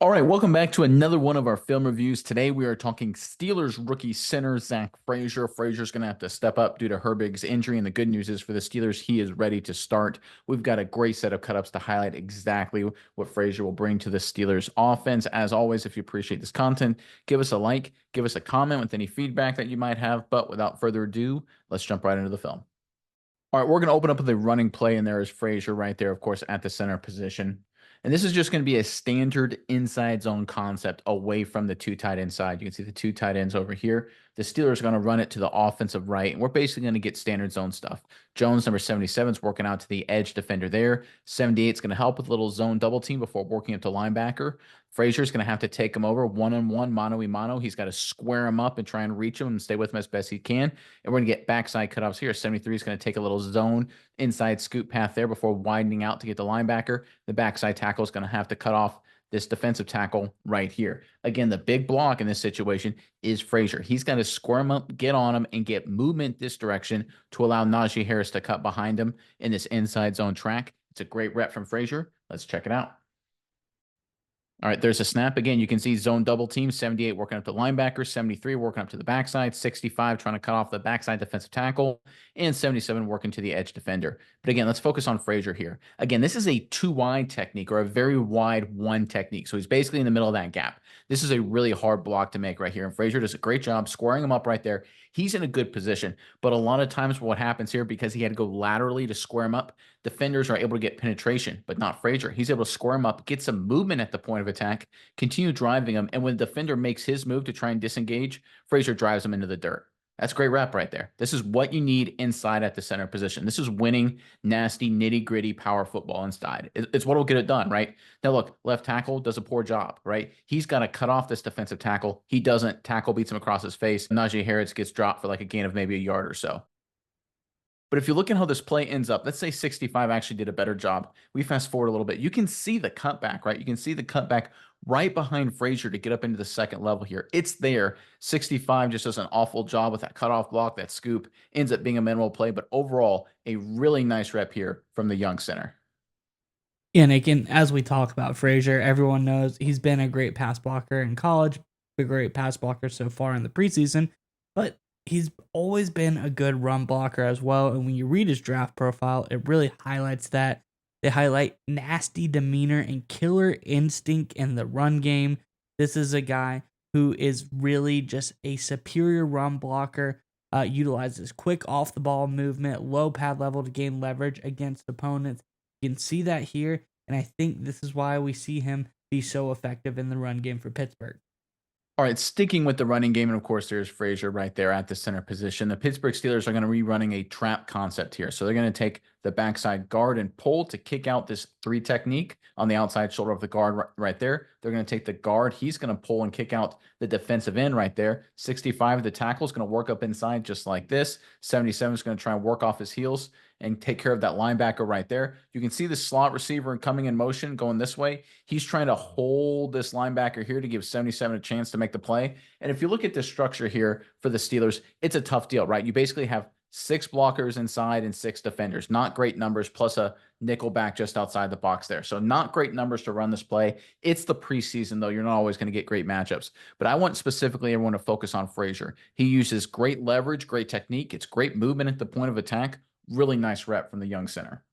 All right, welcome back to another one of our film reviews. Today we are talking Steelers rookie center Zach Frazier. Frazier's going to have to step up due to Herbig's injury, and the good news is for the Steelers, he is ready to start. We've got a great set of cut-ups to highlight exactly what Frazier will bring to the Steelers offense. As always, if you appreciate this content, give us a like, give us a comment with any feedback that you might have. But without further ado, let's jump right into the film. All right, we're going to open up with a running play, and there is Frazier right there, of course, at the center position. And this is just going to be a standard inside zone concept away from the two tight end side. You can see the two tight ends over here. The Steelers are going to run it to the offensive right, and we're basically going to get standard zone stuff. Jones, number 77, is working out to the edge defender there. 78 is going to help with a little zone double team before working up to linebacker. Frazier's going to have to take him over one-on-one, mano-a-mano. He's got to square him up and try and reach him and stay with him as best he can. And we're going to get backside cutoffs here. 73 is going to take a little zone inside scoop path there before widening out to get the linebacker. The backside tackle is going to have to cut off this defensive tackle right here. Again, the big block in this situation is Frazier. He's got to square him up, get on him, and get movement this direction to allow Najee Harris to cut behind him in this inside zone track. It's a great rep from Frazier. Let's check it out. All right, there's a snap. Again, you can see zone double team, 78 working up to linebacker, 73 working up to the backside, 65 trying to cut off the backside defensive tackle, and 77 working to the edge defender. But again, let's focus on Frazier here. Again, this is a two wide technique or a very wide one technique. So he's basically in the middle of that gap. This is a really hard block to make right here. And Frazier does a great job squaring him up right there. He's in a good position. But a lot of times what happens here, because he had to go laterally to square him up, defenders are able to get penetration, but not Frazier. He's able to square him up, get some movement at the point of attack, continue driving him, and when the defender makes his move to try and disengage, Frazier drives him into the dirt. That's great rep right there. This is what you need inside at the center position. This is winning, nasty, nitty-gritty power football inside. It's what will get it done, right? Now, look, left tackle does a poor job, right? He's got to cut off this defensive tackle. He doesn't. Tackle beats him across his face. Najee Harris gets dropped for like a gain of maybe a yard or so. But if you look at how this play ends up, let's say 65 actually did a better job. We fast forward a little bit. You can see the cutback, right? You can see the cutback right behind Frazier to get up into the second level here. It's there. 65 just does an awful job with that cutoff block, that scoop. Ends up being a minimal play, but overall, a really nice rep here from the young center. Yeah, Nick, and as we talk about Frazier, everyone knows he's been a great pass blocker in college, a great pass blocker so far in the preseason, but he's always been a good run blocker as well. And when you read his draft profile, it really highlights that. They highlight nasty demeanor and killer instinct in the run game. This is a guy who is really just a superior run blocker, utilizes quick off the ball movement, low pad level to gain leverage against opponents. You can see that here, and I think this is why we see him be so effective in the run game for Pittsburgh. All right, sticking with the running game, and of course, there's Frazier right there at the center position. The Pittsburgh Steelers are going to be running a trap concept here. So they're going to take the backside guard and pull to kick out this three technique on the outside shoulder of the guard right there. They're going to take the guard. He's going to pull and kick out the defensive end right there. 65, the tackle is going to work up inside just like this. 77 is going to try and work off his heels and take care of that linebacker right there. You can see the slot receiver coming in motion going this way. He's trying to hold this linebacker here to give 77 a chance to make the play. And if you look at the structure here for the Steelers, it's a tough deal, right? You basically have 6 blockers inside and 6 defenders. Not great numbers, plus a nickel back just outside the box there. So not great numbers to run this play. It's the preseason, though. You're not always going to get great matchups. But I want specifically everyone to focus on Frazier. He uses great leverage, great technique. It's great movement at the point of attack. Really nice rep from the young center.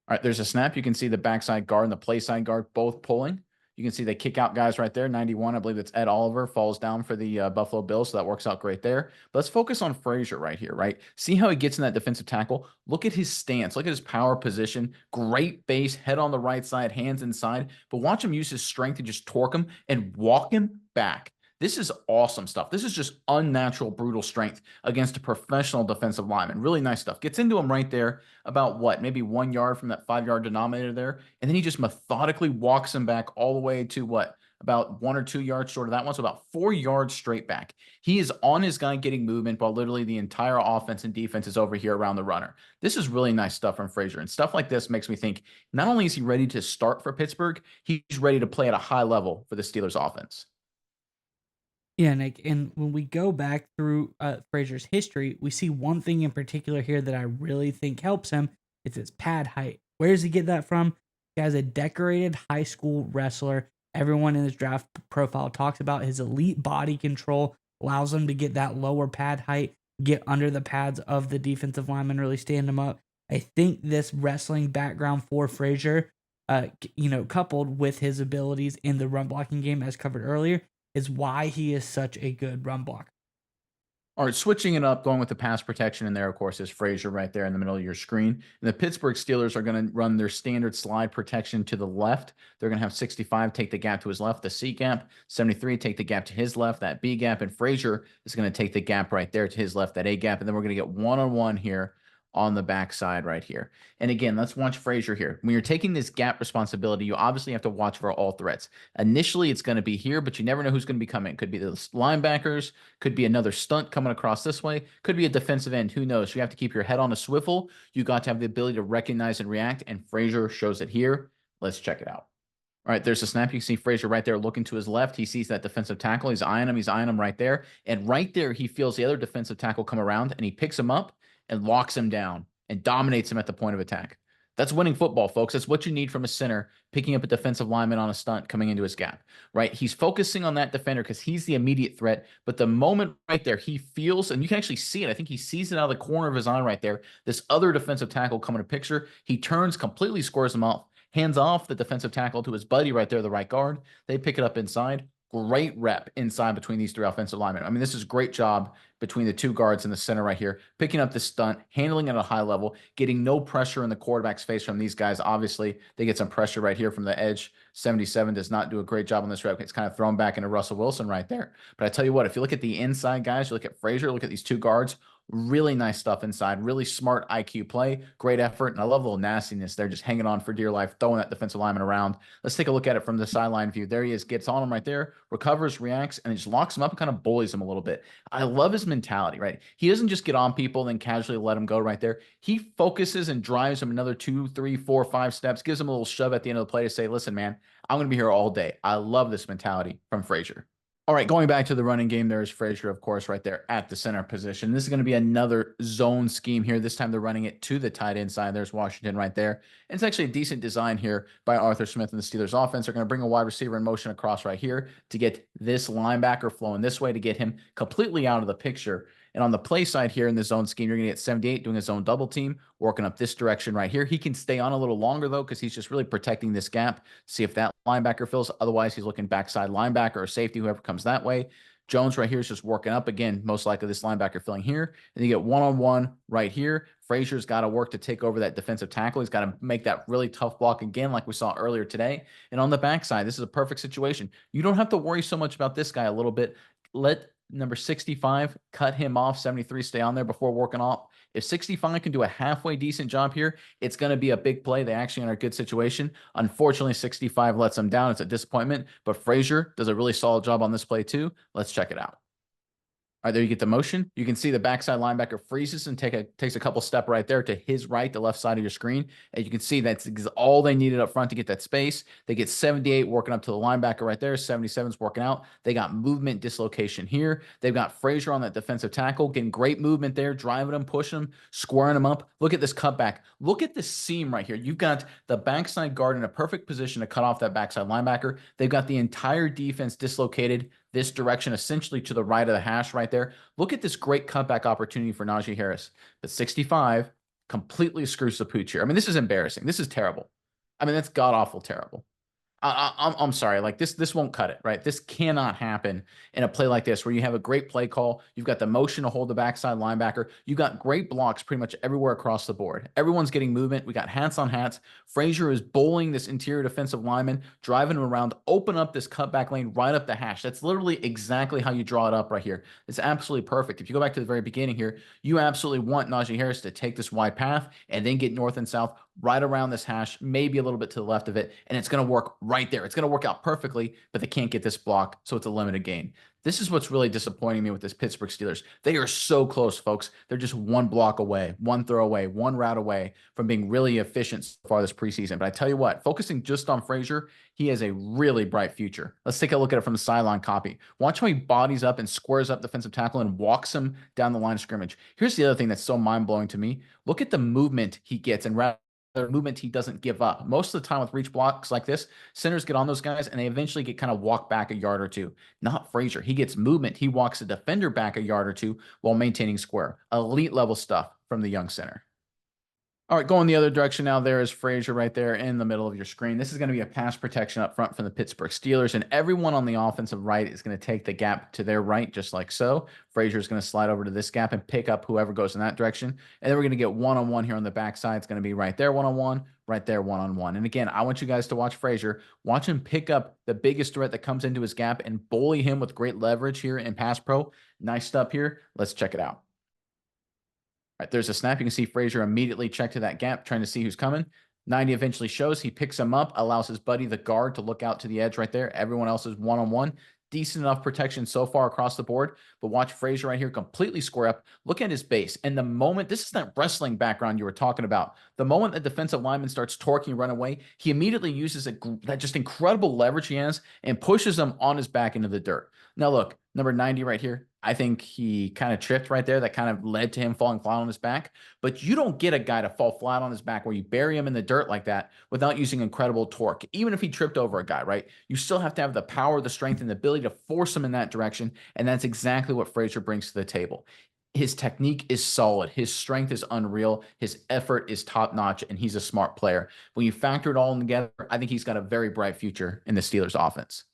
All right, there's a snap. You can see the backside guard and the play side guard both pulling. You can see they kick out guys right there. 91, I believe it's Ed Oliver, falls down for the Buffalo Bills, so that works out great there. But let's focus on Frazier right here, right? See how he gets in that defensive tackle? Look at his stance. Look at his power position. Great base, head on the right side, hands inside. But watch him use his strength to just torque him and walk him back. This is awesome stuff. This is just unnatural, brutal strength against a professional defensive lineman. Really nice stuff. Gets into him right there about what, maybe 1 yard from that 5-yard denominator there. And then he just methodically walks him back all the way to what? About 1 or 2 yards short of that one. So about 4 yards straight back. He is on his guy getting movement while literally the entire offense and defense is over here around the runner. This is really nice stuff from Frazier. And stuff like this makes me think not only is he ready to start for Pittsburgh, he's ready to play at a high level for the Steelers offense. Yeah, Nick, and when we go back through Frazier's history, we see one thing in particular here that I really think helps him. It's his pad height. Where does he get that from? He has a decorated high school wrestler. Everyone in his draft profile talks about his elite body control, allows him to get that lower pad height, get under the pads of the defensive lineman, really stand him up. I think this wrestling background for Frazier, coupled with his abilities in the run blocking game, as covered earlier, is why he is such a good run blocker. All right, switching it up, going with the pass protection in there, of course, is Frazier right there in the middle of your screen. And the Pittsburgh Steelers are going to run their standard slide protection to the left. They're going to have 65 take the gap to his left, the C gap, 73 take the gap to his left, that B gap, and Frazier is going to take the gap right there to his left, that A gap. And then we're going to get one-on-one here on the backside right here. And again, let's watch Frazier here. When you're taking this gap responsibility, you obviously have to watch for all threats. Initially, it's going to be here, but you never know who's going to be coming. Could be the linebackers, could be another stunt coming across this way, could be a defensive end. Who knows? You have to keep your head on a swivel. You got to have the ability to recognize and react, and Frazier shows it here. Let's check it out. All right, there's a snap. You can see Frazier right there looking to his left. He sees that defensive tackle. He's eyeing him. He's eyeing him right there. And right there, he feels the other defensive tackle come around, and he picks him up and locks him down and dominates him at the point of attack. That's winning football, folks. That's what you need from a center picking up a defensive lineman on a stunt coming into his gap, right? He's focusing on that defender because he's the immediate threat. But the moment right there, he feels, and you can actually see it. I think he sees it out of the corner of his eye right there. This other defensive tackle coming to picture. He turns, completely squares him off, hands off the defensive tackle to his buddy right there, the right guard. They pick it up inside. Great rep inside between these three offensive linemen. I mean, this is a great job between the two guards in the center right here, picking up the stunt, handling it at a high level, getting no pressure in the quarterback's face from these guys. Obviously, they get some pressure right here from the edge. 77 does not do a great job on this rep. It's kind of thrown back into Russell Wilson right there. But I tell you what, if you look at the inside guys, you look at Frazier, look at these two guards, really nice stuff inside. Really smart IQ play. Great effort. And I love a little nastiness there, just hanging on for dear life, throwing that defensive lineman around. Let's take a look at it from the sideline view. There he is, gets on him right there, recovers, reacts, and just locks him up and kind of bullies him a little bit. I love his mentality, right? He doesn't just get on people and then casually let him go right there. He focuses and drives him another 2, 3, 4, 5 steps, gives him a little shove at the end of the play to say, listen, man, I'm going to be here all day. I love this mentality from Frazier. All right, going back to the running game, there's Frazier, of course, right there at the center position. This is going to be another zone scheme here. This time they're running it to the tight end side. There's Washington right there. And it's actually a decent design here by Arthur Smith and the Steelers offense. They're going to bring a wide receiver in motion across right here to get this linebacker flowing this way to get him completely out of the picture. And on the play side here in the zone scheme, you're going to get 78 doing his own double team, working up this direction right here. He can stay on a little longer, though, because he's just really protecting this gap. See if that linebacker fills. Otherwise, he's looking backside linebacker or safety, whoever comes that way. Jones right here is just working up. Again, most likely this linebacker filling here. And you get one-on-one right here. Frazier's got to work to take over that defensive tackle. He's got to make that really tough block again, like we saw earlier today. And on the backside, this is a perfect situation. You don't have to worry so much about this guy a little bit. Let number 65 cut him off. 73 stay on there before working off. If 65 can do a halfway decent job here, it's going to be a big play. They actually are in a good situation. Unfortunately, 65 lets them down. It's a disappointment, but Frazier does a really solid job on this play too. Let's check it out. All right, there you get the motion. You can see the backside linebacker freezes and takes a couple step right there to his right, the left side of your screen. And you can see that's all they needed up front to get that space. They get 78 working up to the linebacker right there. 77's working out. They got movement dislocation here. They've got Frazier on that defensive tackle, getting great movement there, driving him, pushing him, squaring him up. Look at this cutback. Look at this seam right here. You've got the backside guard in a perfect position to cut off that backside linebacker. They've got the entire defense dislocated this direction, essentially to the right of the hash right there. Look at this great cutback opportunity for Najee Harris. But 65 completely screws the pooch here. I mean, this is embarrassing. This is terrible. I mean, that's god-awful terrible. I'm sorry, like this won't cut it, right? This cannot happen in a play like this where you have a great play call. You've got the motion to hold the backside linebacker. You've got great blocks pretty much everywhere across the board. Everyone's getting movement. We got hats on hats. Frazier is bowling this interior defensive lineman, driving him around, open up this cutback lane right up the hash. That's literally exactly how you draw it up right here. It's absolutely perfect. If you go back to the very beginning here, you absolutely want Najee Harris to take this wide path and then get north and south right around this hash, maybe a little bit to the left of it, and it's going to work right there. It's going to work out perfectly, but they can't get this block, so it's a limited gain. This is what's really disappointing me with this Pittsburgh Steelers. They are so close, folks. They're just one block away, one throw away, one route away from being really efficient so far this preseason. But I tell you what, focusing just on Frazier, he has a really bright future. Let's take a look at it from the sideline copy. Watch how he bodies up and squares up defensive tackle and walks him down the line of scrimmage. Here's the other thing that's so mind-blowing to me. Look at the movement he gets and movement he doesn't give up. Most of the time with reach blocks like this, centers get on those guys and they eventually get kind of walked back a yard or two. Not Frazier. He gets movement. He walks a defender back a yard or two while maintaining square. Elite level stuff from the young center. All right, going the other direction now, there is Frazier right there in the middle of your screen. This is going to be a pass protection up front from the Pittsburgh Steelers, and everyone on the offensive right is going to take the gap to their right, just like so. Frazier is going to slide over to this gap and pick up whoever goes in that direction. And then we're going to get one-on-one here on the backside. It's going to be right there one-on-one, right there one-on-one. And again, I want you guys to watch Frazier. Watch him pick up the biggest threat that comes into his gap and bully him with great leverage here in pass pro. Nice stuff here. Let's check it out. Right, there's a snap. You can see Frazier immediately check to that gap, trying to see who's coming. 90 eventually shows. He picks him up, allows his buddy, the guard, to look out to the edge right there. Everyone else is one-on-one. Decent enough protection so far across the board. But watch Frazier right here completely square up. Look at his base. And the moment, this is that wrestling background you were talking about. The moment the defensive lineman starts torquing run away, he immediately uses that just incredible leverage he has and pushes him on his back into the dirt. Now look, number 90 right here. I think he kind of tripped right there. That kind of led to him falling flat on his back. But you don't get a guy to fall flat on his back where you bury him in the dirt like that without using incredible torque. Even if he tripped over a guy, right? You still have to have the power, the strength, and the ability to force him in that direction. And that's exactly what Frazier brings to the table. His technique is solid. His strength is unreal. His effort is top notch, and he's a smart player. When you factor it all in together, I think he's got a very bright future in the Steelers offense.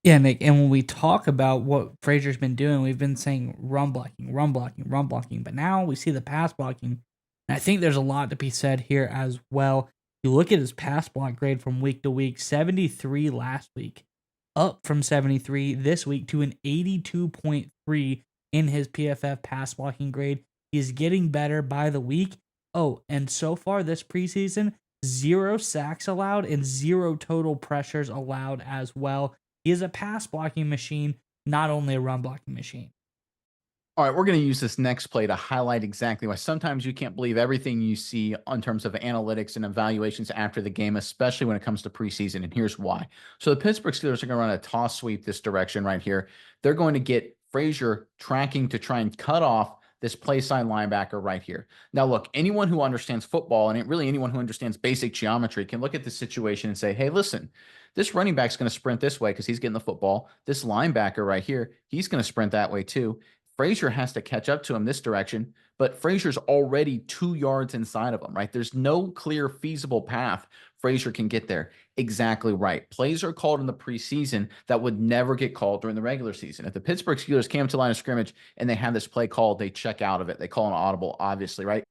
Yeah, Nick, and when we talk about what Frazier's been doing, we've been saying run blocking, run blocking, run blocking, but now we see the pass blocking. And I think there's a lot to be said here as well. You look at his pass block grade from week to week, 73 last week, up from 73 this week to an 82.3 in his PFF pass blocking grade. He's getting better by the week. Oh, and so far this preseason, 0 sacks allowed and 0 total pressures allowed as well. He is a pass blocking machine, not only a run blocking machine. All right, we're going to use this next play to highlight exactly why sometimes you can't believe everything you see in terms of analytics and evaluations after the game, especially when it comes to preseason. And here's why. So the Pittsburgh Steelers are going to run a toss sweep this direction right here. They're going to get Frazier tracking to try and cut off this play side linebacker right here. Now, look, anyone who understands football and really anyone who understands basic geometry can look at this situation and say, hey, listen, this running back's going to sprint this way because he's getting the football. This linebacker right here, he's going to sprint that way too. Frazier has to catch up to him this direction, but Frazier's already 2 yards inside of him, right? There's no clear feasible path Frazier can get there. Exactly right. Plays are called in the preseason that would never get called during the regular season. If the Pittsburgh Steelers came to line of scrimmage and they have this play called, they check out of it. They call an audible, obviously, right?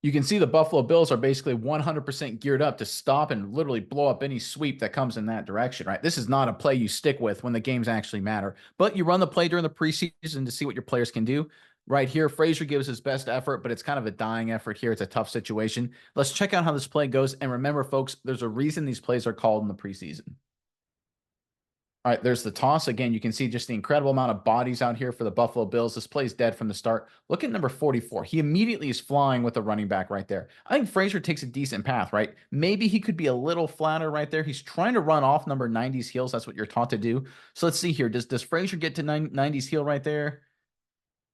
You can see the Buffalo Bills are basically 100% geared up to stop and literally blow up any sweep that comes in that direction, right? This is not a play you stick with when the games actually matter, but you run the play during the preseason to see what your players can do. Right here, Frazier gives his best effort, but it's kind of a dying effort here. It's a tough situation. Let's check out how this play goes. And remember, folks, there's a reason these plays are called in the preseason. All right, there's the toss. Again, you can see just the incredible amount of bodies out here for the Buffalo Bills. This play's dead from the start. Look at number 44. He immediately is flying with the running back right there. I think Frazier takes a decent path, right? Maybe he could be a little flatter right there. He's trying to run off number 90's heels. That's what you're taught to do. So let's see here. Does Frazier get to 90's heel right there?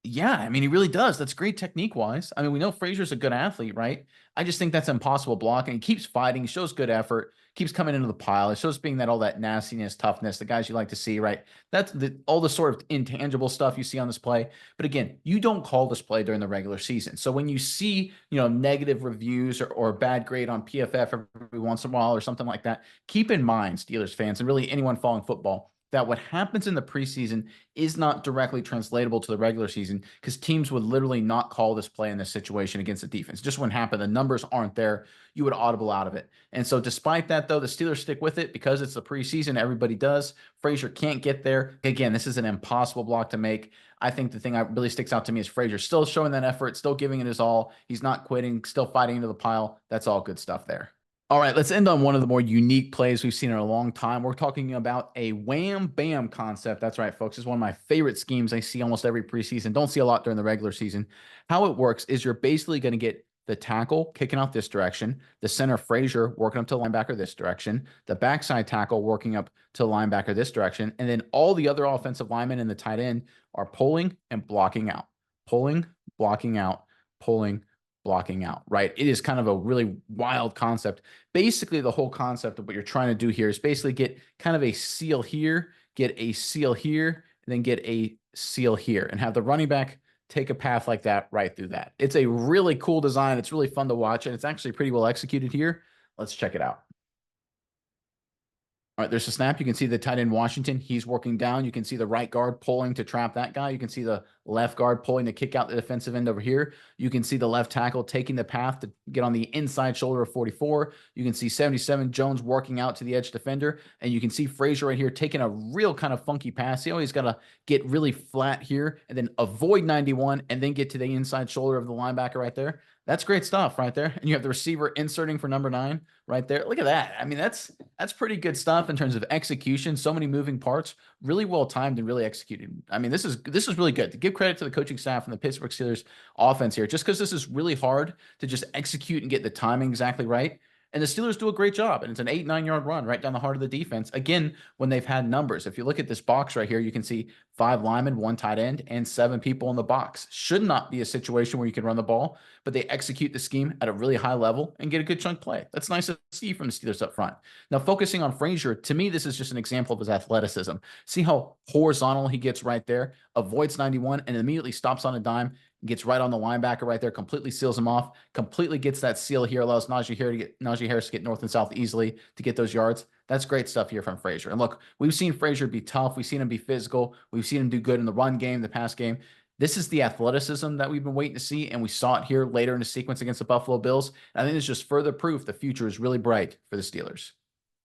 Yeah, I mean, he really does. That's great technique-wise. I mean, we know Frazier's a good athlete, right? I just think that's impossible blocking. He keeps fighting, shows good effort, keeps coming into the pile. It shows being all that nastiness, toughness, the guys you like to see, right? That's all the sort of intangible stuff you see on this play. But again, you don't call this play during the regular season. So when you see, negative reviews or bad grade on PFF every once in a while or something like that, keep in mind, Steelers fans, and really anyone following football, that what happens in the preseason is not directly translatable to the regular season because teams would literally not call this play in this situation against the defense. Just wouldn't happen. The numbers aren't there. You would audible out of it. And so despite that, though, the Steelers stick with it because it's the preseason. Everybody does. Frazier can't get there. Again, this is an impossible block to make. I think the thing that really sticks out to me is Frazier still showing that effort, still giving it his all. He's not quitting, still fighting into the pile. That's all good stuff there. All right, let's end on one of the more unique plays we've seen in a long time. We're talking about a wham bam concept. That's right, folks. It's one of my favorite schemes I see almost every preseason. Don't see a lot during the regular season. How it works is you're basically going to get the tackle kicking out this direction, the center Frazier working up to linebacker this direction, the backside tackle working up to linebacker this direction, and then all the other offensive linemen and the tight end are pulling and blocking out, pulling, blocking out, pulling, blocking out, right? It is kind of a really wild concept. Basically, the whole concept of what you're trying to do here is basically get kind of a seal here, get a seal here, and then get a seal here, and have the running back take a path like that right through that. It's a really cool design. It's really fun to watch, and it's actually pretty well executed here. Let's check it out. All right, there's a snap. You can see the tight end Washington. He's working down. You can see the right guard pulling to trap that guy. You can see the left guard pulling to kick out the defensive end over here. You can see the left tackle taking the path to get on the inside shoulder of 44. You can see 77 Jones working out to the edge defender. And you can see Frazier right here taking a real kind of funky pass. He always got to get really flat here and then avoid 91 and then get to the inside shoulder of the linebacker right there. That's great stuff right there. And you have the receiver inserting for number 9 right there. Look at that. I mean, that's pretty good stuff in terms of execution. So many moving parts, really well timed and really executed. I mean, this is really good. To give credit to the coaching staff and the Pittsburgh Steelers offense here, just because this is really hard to just execute and get the timing exactly right. And the Steelers do a great job. And it's an 8-9 yard run right down the heart of the defense. Again, when they've had numbers. If you look at this box right here, you can see 5 linemen, 1 tight end, and 7 people in the box. Should not be a situation where you can run the ball, but they execute the scheme at a really high level and get a good chunk play. That's nice to see from the Steelers up front. Now, focusing on Frazier, to me, this is just an example of his athleticism. See how horizontal he gets right there, avoids 91, and immediately stops on a dime, gets right on the linebacker right there, completely seals him off, completely gets that seal here, allows Najee Harris to get north and south easily to get those yards. That's great stuff here from Frazier. And look, we've seen Frazier be tough. We've seen him be physical. We've seen him do good in the run game, the pass game. This is the athleticism that we've been waiting to see, and we saw it here later in the sequence against the Buffalo Bills. And I think it's just further proof the future is really bright for the Steelers.